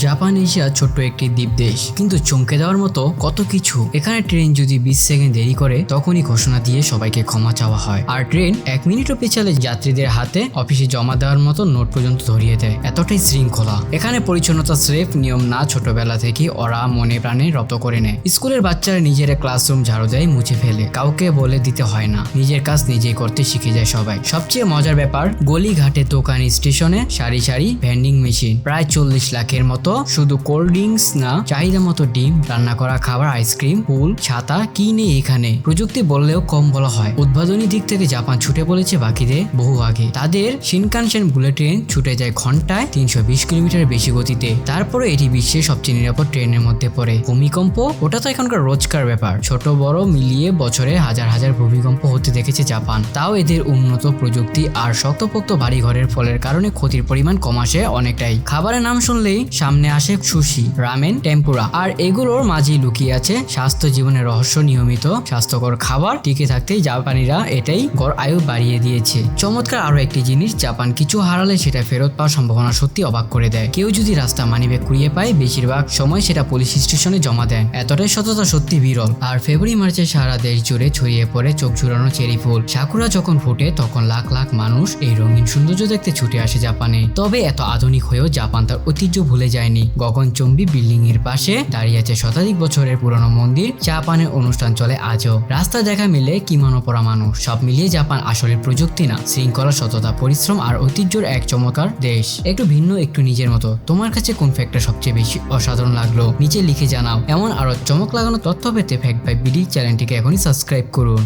Japan Asia ছোট্ট একটি দ্বীপ দেশ, কিন্তু চমকে দেওয়ার মতো কত কিছু। এখানে ট্রেন যদি 20 সেকেন্ড দেরি করে তখনই ঘোষণা দিয়ে সবাইকে ক্ষমা চাওয়া হয়, আর ট্রেন 1 মিনিটও পিছালে যাত্রীদের হাতে অফিসে জমা দেওয়ার মতো নোট পর্যন্ত ধরিয়ে দেয়। এতটাই শৃঙ্খলা। এখানে পরিচ্ছন্নতা স্রেফ নিয়ম না, ছোটবেলা থেকে ওরা মনে প্রাণে রপ্ত করে নেয়। স্কুলের বাচ্চারা নিজেরা ক্লাসরুম ঝাড়ু দেয়, মুছে ফেলে, কাউকে বলে দিতে হয় না, নিজের কাজ নিজেই করতে শিখে যায় সবাই। সবচেয়ে মজার ব্যাপার, গলি ঘাটে, দোকান, স্টেশনে সারি সারি ভেন্ডিং মেশিন, প্রায় 40 লাখের মতো। শুধু কোল্ড ড্রিঙ্কস না, চাহিদা মতো ডিম, রান্না করা খাবার, আইসক্রিম, ফুল, ছাতা, কি নেই এখানে। প্রযুক্তি বললেও কম বলা হয়। উদ্ভাবনী দিক থেকে জাপান ছুটে পড়েছে বাকিদের বহু আগে। তাদের শিনকানসেন বুলেট ট্রেন ছুটে যায় ঘন্টায় 320 কিলোমিটার বেশি গতিতে। তারপরে এটি বিশ্বের সবচেয়ে নিরাপদ ট্রেনের মধ্যে পড়ে। ভূমিকম্প, ওটা তো এখনকার রোজকার ব্যাপার। ছোট বড় মিলিয়ে বছরে হাজার হাজার ভূমিকম্প হতে দেখেছে জাপান। তাও এদের উন্নত প্রযুক্তি আর শক্তপোক্ত বাড়ি ঘরের ফলের কারণে ক্ষতির পরিমাণ কম আসে অনেকটাই। খাবারের নাম শুনলেই সামনে আসে সুশি, রামেন, টেম্পুরা, আর এগুলোর মাঝেই লুকিয়ে আছে স্বাস্থ্য জীবনের রহস্য। নিয়মিত স্বাস্থ্যকর খাবার টিকে থাকতেই জাপানিরা এটাই গড় আয়ু বাড়িয়ে দিয়েছে। চমৎকার আরো একটি জিনিস, জাপান কিছু হারালে সেটা ফেরত পাওয়ার সম্ভাবনা সত্যি অবাক করে দেয়। কেউ যদি রাস্তা মানিব্যাগ কুড়িয়ে পায়, বেশিরভাগ সময় সেটা পুলিশ স্টেশনে জমা দেয়। এতটাই সততা সত্যি বিরল। আর ফেব্রুয়ারি মার্চে সারা দেশ জুড়ে ছড়িয়ে পড়ে চোখ জুড়ানো চেরি ফুল। সাকুরা যখন ফুটে তখন লাখ লাখ মানুষ এই রঙিন সৌন্দর্য দেখতে ছুটে আসে জাপানে। তবে এত আধুনিক হয়েও জাপান তার ঐতিহ্য ভুলে যায়নি। গগনচুম্বী বিল্ডিং এর পাশে দাঁড়িয়ে আছে শতাধিক বছরের পুরনো মন্দির। চা পানের অনুষ্ঠান চলে আজও। রাস্তা দেখা মিলে কিমোনো পরা মানুষ। সব মিলিয়ে জাপান আসলে প্রযুক্তি না, শৃঙ্খলা, সততা, পরিশ্রম আর ঐতিহ্যের এক চমৎকার দেশ। একটু ভিন্ন, একটু নিজের মতো। তোমার কাছে কোন ফ্যাক্টটা সবচেয়ে বেশি অসাধারণ লাগলো নিচে লিখে জানাও। এমন আরো চমক লাগানো তথ্য পেতে ফ্যাক্ট বাই বিডি চ্যানেলটিকে এখনই সাবস্ক্রাইব করুন।